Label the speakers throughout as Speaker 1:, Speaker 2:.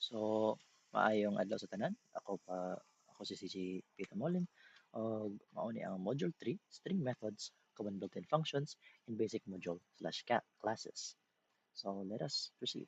Speaker 1: So, maayong adlaw sa tanan. Ako si CJ Peter Molin. Og mao ni ang Module 3, String Methods, Common Built-in Functions, and Basic Module/Cat Classes. So, let us proceed.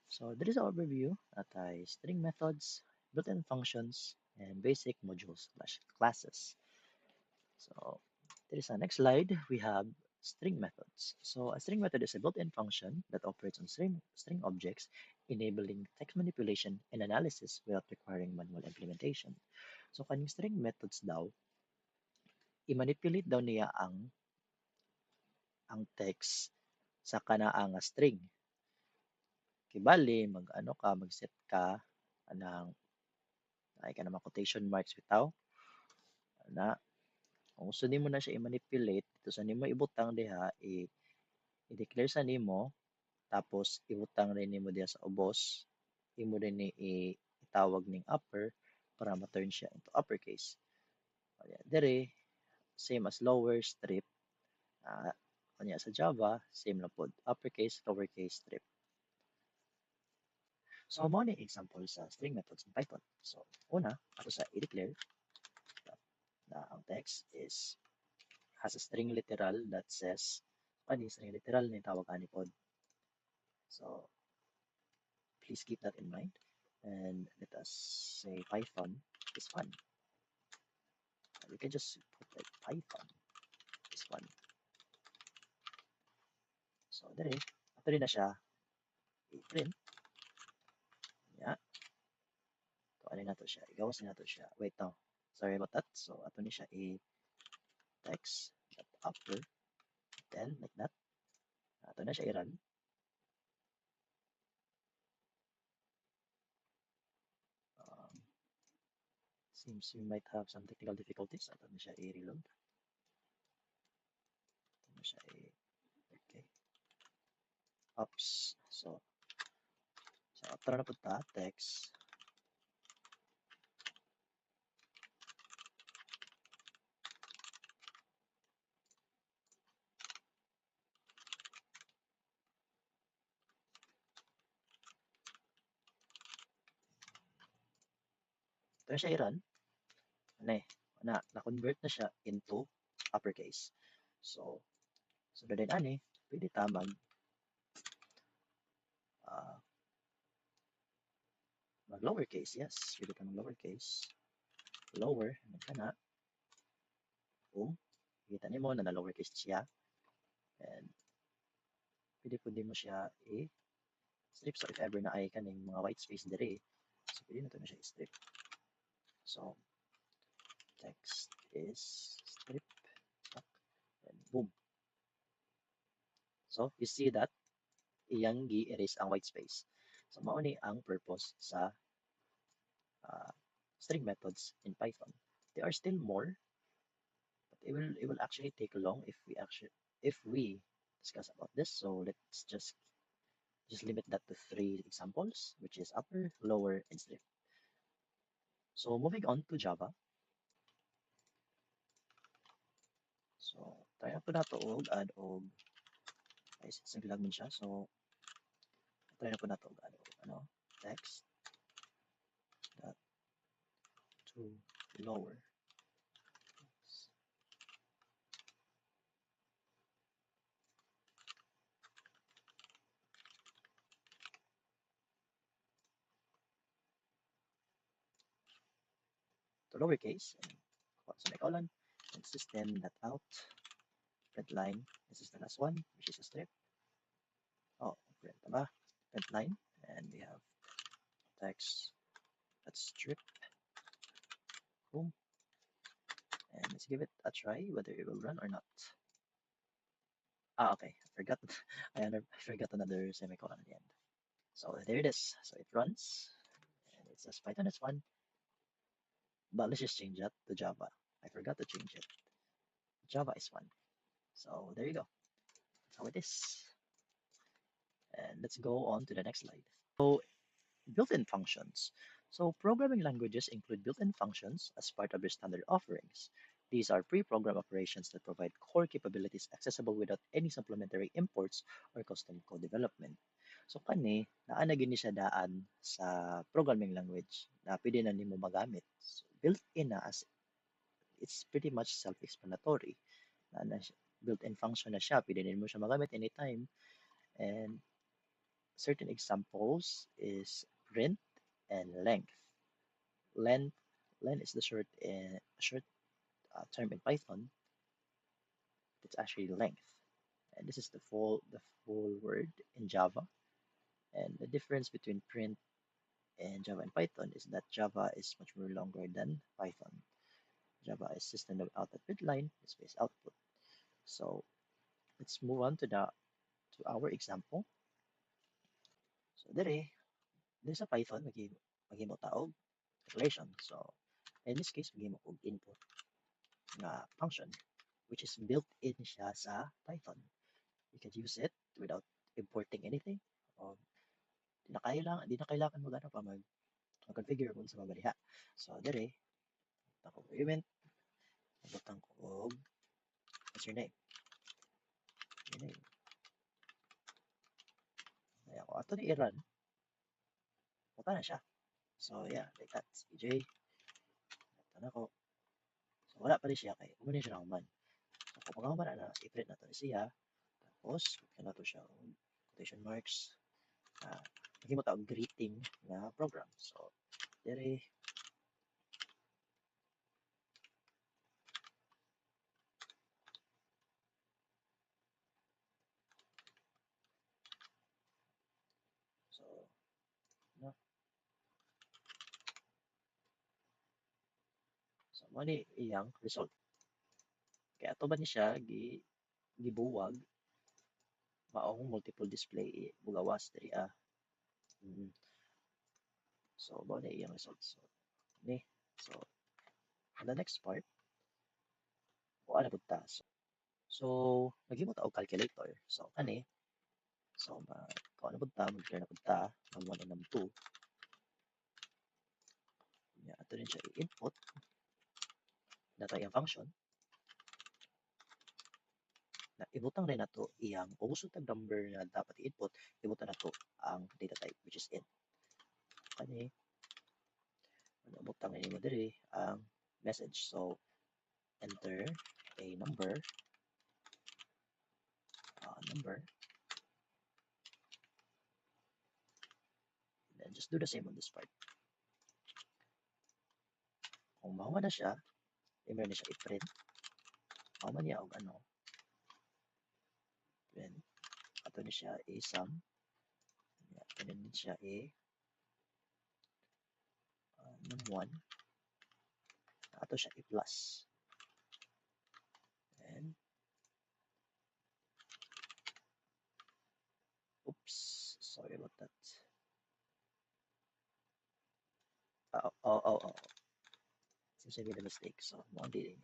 Speaker 1: So, there is an overview atay string methods, built-in functions, and basic modules/classes. So, there is a next slide. We have string methods. So, a string method is a built-in function that operates on string objects, enabling text manipulation and analysis without requiring manual implementation. So, kaning string methods daw, i-manipulate daw niya ang text sa kanaa nga string. Kibali, mag-set ka ng ay ka naman quotation marks bitaw na kung gusto nimo na siya i-manipulate dito sa nimo ibutang diha i-declare sa nimo tapos ibutang rin nimo diha sa ubos imo rin ni itawag ning upper para ma-turn siya into uppercase. Kaya dire same as lower strip kanya sa Java same na pod uppercase lowercase strip. So mo ni example sa string methods in Python. So una ato sa i-declare na ang text has a string literal that says string literal ni tawag ani pod. So please keep that in mind. And let us say Python is fun. We can just put like Python is fun. So dere, ato rin na siya i-print. Yeah. So ano na to siya? Igawas na to siya. Wait, no. Sorry about that. So ato ni siya i-text upper. Then like that. Ato na siya i-run. Seems we might have some technical difficulties. Ato na siya i-reload. Ato na siya okay. Oops. So after na punta, text. Ito na siya i-run. Na-convert na siya into uppercase. So din ani, pwede ta mag lowercase, yes. Pwede ka mag lowercase. Lower, ano ka na. Boom. Kita nimo na lowercase siya. And pwede mo siya strip. So if ever na ay kaning mga white space dire, so pwede na to na siya strip. So text is strip. And boom. So you see that iyang gi-erase ang white space. So mao ni ang purpose sa string methods in Python. There are still more, but it will actually take long if we discuss about this. So let's just limit that to 3 examples, which is upper, lower, and strip. So moving on to Java. So try na po na to add og ay naglag man siya. So try na po na to add og text dot to lower. To lowercase, and semicolon, and system.out, print line, this is the last one, which is a strip. Oh, print line, and we have text, that's strip, boom, and let's give it a try, whether it will run or not. Okay, I forgot, I forgot another semicolon at the end. So there it is, so it runs, and it says Python is fun, but let's just change that to Java. I forgot to change it. Java is fun. So there you go. That's how it is. And let's go on to the next slide. So built-in functions. So programming languages include built-in functions as part of their standard offerings. These are pre-programmed operations that provide core capabilities accessible without any supplementary imports or custom code development. So kani, naa na gini siya daan sa programming language na pwede na nimo magamit. So, built-in na as it's pretty much self-explanatory. Na siya, built-in function na siya, pwede nimo siya magamit anytime. And certain examples is print and length. Length, length is the short term in Python. It's actually length. And this is the full word in Java. And the difference between print and Java and Python is that Java is much more longer than Python. Java is system of out at line, space output. So let's move on to our example. So there's a Python maghimo taog declaration. So in this case maghimo og input nga function which is built in siya sa Python. You can use it without importing anything. O di na kailangan mo gana pa mag-configure kung sa mabaliha. So ako event, nabutang ko og what's your name? Your name. Kaya ako ato ni i-run, punta na siya. So yeah, like that. CJ, punta na ko. So wala pa rin siya kay umunin siya ng man. So kung pagkaman na, i-print na to siya. Tapos, kaya na to siya quotation marks. Naging mo tawag greeting na program. So, dire, so, no. So, mo ni iyang result. Kaya ito ba ni siya, gibuwag, maong multiple display, bugawas, diri Mm. So, mo ni iyang result. So, ni. So, on the next part, kuha na punta. So, naghimo ta og calculator. So, kani, so, kuha na punta, mag-clear na punta, mag-1 and mag-2. Yeah, ito rin siya i-input. Data yung function. Na ibutang rin nato iyang kung gusto tag number na dapat i-input, ibutang nato ang data type which is int. Kani ibutang ni mo diri ang message. So enter a number, and then just do the same on this part. Kung mahuman na siya, imo na siya i-print. Mahuman niya og ano, then ato ni siya i-sum. Ato din siya num1. Ato siya i-plus. And oops, sorry about that. Oh. Seems I made a mistake. So, mo din.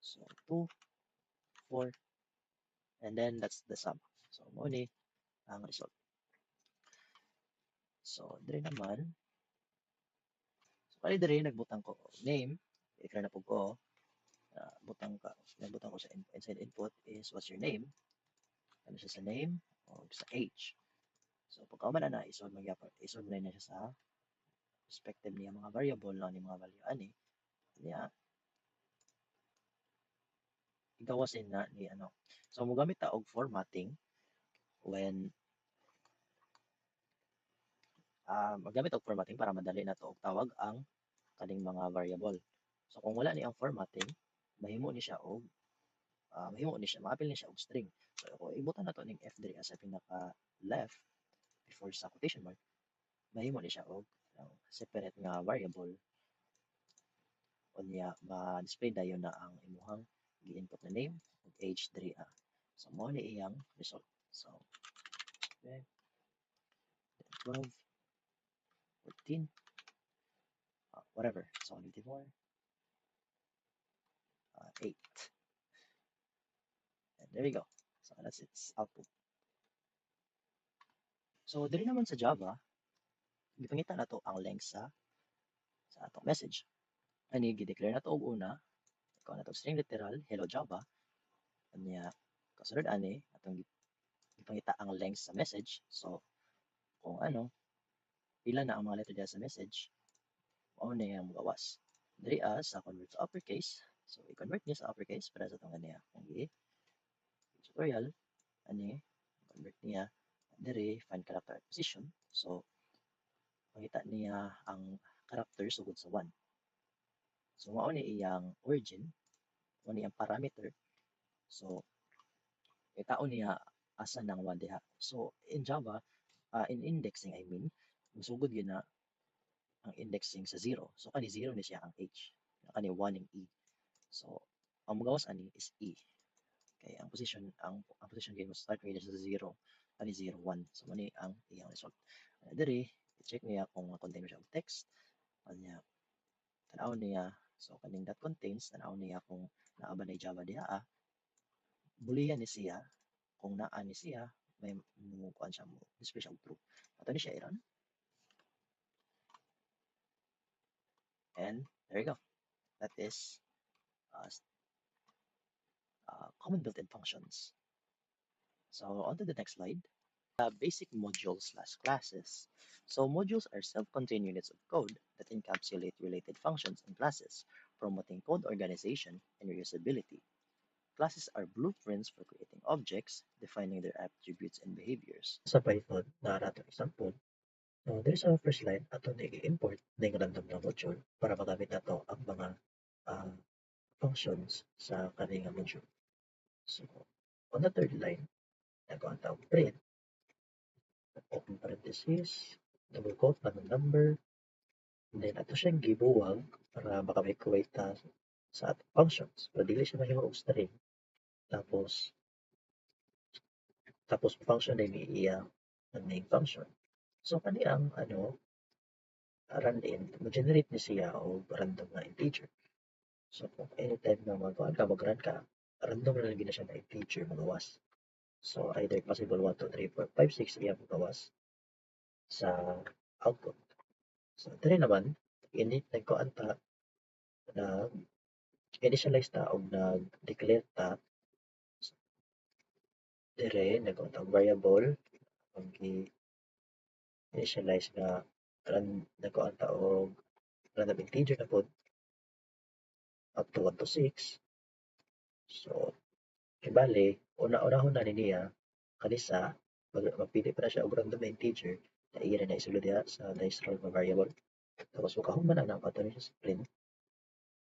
Speaker 1: So, 2, 4, and then that's the sum. So, mo ni ang result. So, dire naman, so, kali dire nagbutang ko name, i-clear na po ko, nagbutang ko sa inside input is what's your name, ano siya sa name, o sa age. So, pagka na isolve mo na siya sa respective niya mga variable na ni mga value ani niya igawasin na ni ano. So, mogamit ta og formatting when magamit og formatting para madali na to og tawag ang kaning mga variable. So kung wala ni ang formatting, mahimo ni siya og maapil ni siya og string. So kung ibutan nato ning F diri sa pinaka left before sa quotation mark, mahimo ni siya og separate nga variable unya ma-display dayon na ang imuhang gi-input na name ug age diri So mo ni iyang result. So okay, 12, 14, whatever. So 24, 8. And there you go. So that's its output. So diri naman sa Java, gipangita na to ang length sa atong message. Ani gi-declare na to og una, ikaw na to string literal, hello Java, anya kasunod ani atong gipangita ang length sa message. So kung ano, pila na ang mga letter diha sa message, mao na yang magawas. Diri sa convert sa uppercase, so i-convert niya sa uppercase para sa itong ganiya. Kung tutorial, ani, convert niya, diri, find character at position. So, makita niya ang character sugod sa 1. So, mao ni iyang origin, mao ni iyang parameter. So, itaon niya asa ng 1 diha. So, in Java, in indexing, I mean, musugod yun na ang indexing sa 0. So, kani 0 ni siya ang H. Kani 1 ang E. So, ang magawas ani is E. Kaya ang position kay mo start radius sa 0 ani 0 1. So mani ang iyang result. Diri i-check niya kung contain siya og text. Kanya tan-aw niya so kaning that contains tan-aw niya kung naa ba na Java diha. Bulihan ni siya kung naa ni siya may mo kuan siya mo display siya og true. Ato ni siya i-run. And there you go. That is common built-in functions. So on to the next slide. Basic modules slash classes. So modules are self-contained units of code that encapsulate related functions and classes, promoting code organization and reusability. Classes are blueprints for creating objects, defining their attributes and behaviors. Sa Python, na natin example, there's our first line ato na i-import ng random na module para magamit nato ang mga uh, functions sa kanilang module. So, on the third line, nagawa tawag print, open parenthesis, double quote, random number, and then ato siyang gibuwag para makamay-kuwait sa atong functions. Pero dili siya mahimo og string. Tapos function din iya ang main function. So kani ang run-in, mag-generate ni siya og random na integer. So kung anytime na mag-run ka, random na lang gina siya na integer magawas. So either possible 1, 2, 3, 4, 5, 6 iya magawas sa output. So diri naman, init nagkuan ta na initialize ta og nag-declare ta dire nagkuan ta og variable ang i-initialize nga nagkuan ta og random integer na pod up to 1 to 6. So kibali una-unahon na niya kanisa magpili pa na siya og random na integer na iya na isulod diha sa dice roll nga variable. Tapos makahuman na ang pattern siya sa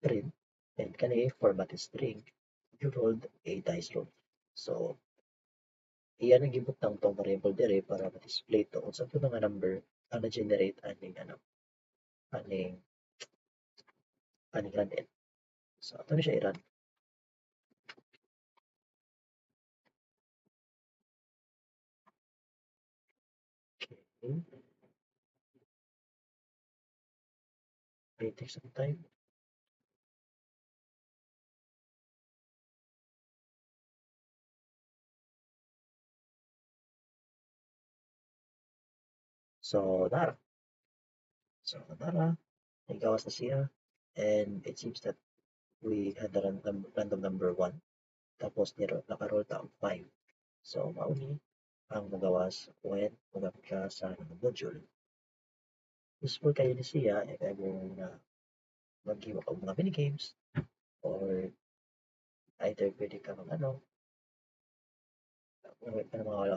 Speaker 1: print and kani format is string you rolled a dice roll. So iya na gibutang tong variable dire para ma-display to unsa to nga number ang na-generate aning aning run-in. So ato ni siya i-run. Okay. May take some time. So nara. Nagawas na siya and it seems that we had the random number 1 tapos naka-roll ta og 5. So mao ni ang magawas when magamit ka sa module. Useful kayo ni siya if ever na mag-give og mga mini games or either pwede ka mag mga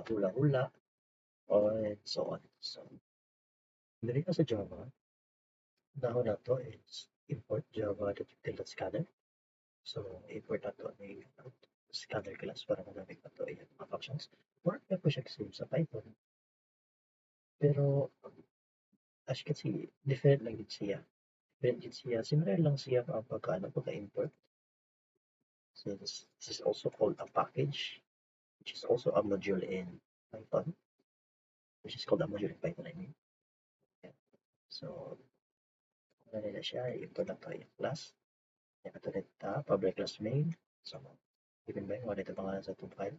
Speaker 1: hula-hula or so on. So dili ka sa Java, dahon na to is import java.util.scanner. So import nato ang scanner class para magamit nato yung mga functions. Work na po siya sa Python. Pero as you can see, different lang din siya. Similar lang siya ang pagka-import. So this is also called a package, which is also a module in Python, which is called a module in Python, I mean. Yeah. So, kung na siya, import na tayo yung class. Katulad public class main. So, given ba yung ito pangalan sa itong file.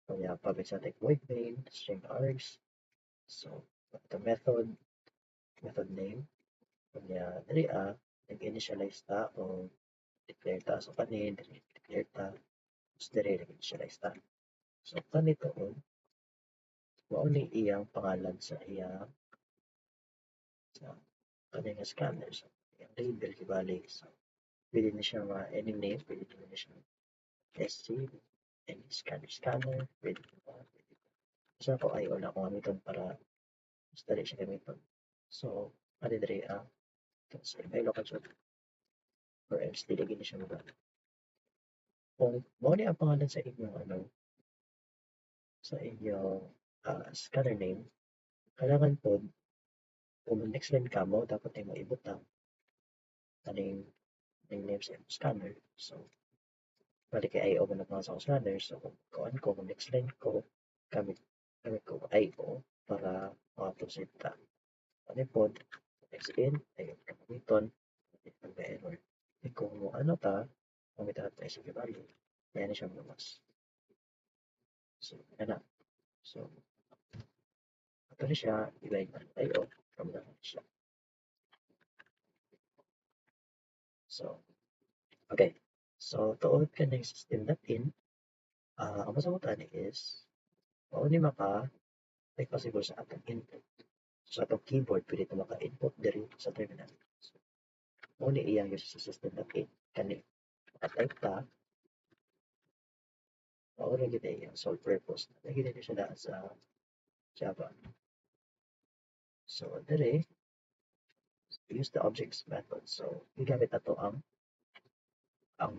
Speaker 1: So, we have public static void main, string args. So, ito method, method name. Kunya diri nag-initialize ta o declare ta. So kani declare ta, tapos diri nag-initialize ta. So kani tuon mao ni iyang pangalan sa iyang sa kani nga scanner. So iyang label kibali. So pwede na siya any name, pwede na siya SC, any scanner, pwede pa. So ako ay wala akong gamiton para mas dali siya gamiton. So kani diri sa may local shop or else dili gini siya magana. Kung mao ni ang pangalan sa inyong sa inyong scanner name, kailangan po kung next line ka mo, dapat ay maibutang kaning ning name sa imong scanner. So bali kay IO man ang sa akong scanner. So kung next line ko, gamit gamit ko IO para maka-proceed ta. Ano pod, next in, ay gamiton, error. Kung ano ta, gamitan natin sa value, kaya na siya mas. So, yan na. So, ito na siya, i-line na tayo, from na siya. So, okay. So, tuod ka ng system natin, ang masamutan is, mao ni maka, ay possible sa atong input. So, sa atong keyboard, pwede ito maka-input diri sa terminal. So, mao ni iyang use sa system natin. Kani, maka-type ta, mao na gid iyang sole purpose. Nagiging na siya daan sa Java. So, diri, use the objects method. So, gigamit ato ang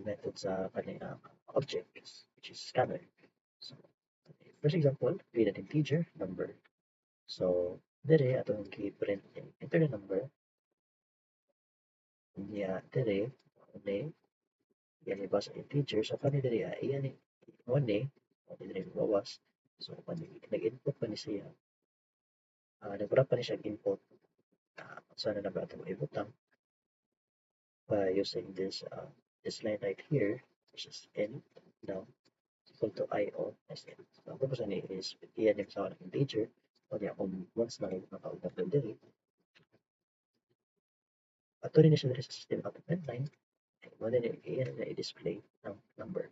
Speaker 1: method sa kanilang objects, which is scanner. So, first example, create an integer number. So, dere atong gi-print enter the number niya dere ni yan iba sa integer. So, kani dere iyan ni one ni dere bawas. So, kani nag-input pa ni siya. Nagpura pa ni siya input. Sana na ba itong ibutang by using this line right here, which is n now equal to io as n. So, ang purpose ni is iyan yung sa integer. O niya kung once na nakaunat na dere, ato rin na siya dere sa system output line. Wala na iyan na i-display ng number.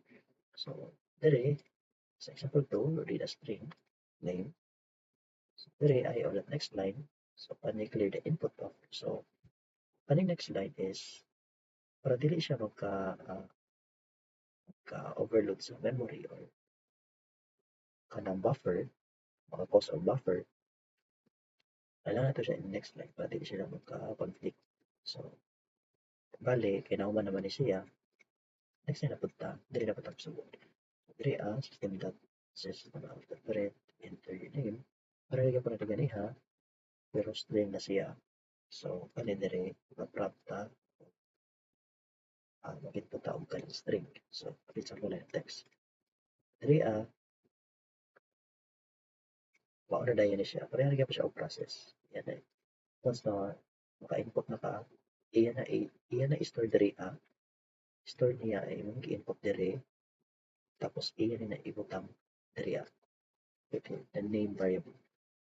Speaker 1: So, dere sa example 2, read a string name. So, dere ay ulit next line. So, pani clear the input buffer. So, paning next line is para dili siya ka-overload sa memory or kanang buffer, maka-cause of buffer, kailangan nato siya in next line para dili siya magka-conflict. So, bali, kinauman naman ni siya, next line na punta, dili na punta sa board. Diri system.out.print, enter your name, para lagyan po natin ganiha, pero string na siya. So, kani diri, mag-prompt ta, mag-input ta og kaning string. So, pagkita ko lang text. Diri mauna dayon na siya. Pareha lagyan pa siya og process. Yan na. Once na maka-input na ka, iyan na i-store diri store niya ay imong gi-input diri, tapos iyan na ibutang diri the name variable.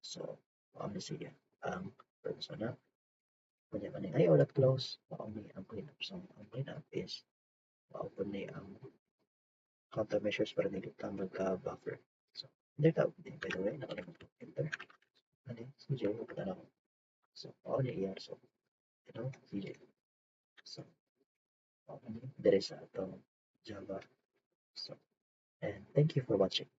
Speaker 1: So, mao na siya ang purpose na. Kunya kaning ay ulat close, mao ni ang cleanup. So, ang cleanup is ma-open ni ang countermeasures para dili ta magka-buffer. So, there ta by the way, nakalimot ko enter. Ani, CJ, pupunta na ako. So, mao ni iya. So, CJ. So, mao ni diri sa atong Java. So, and thank you for watching.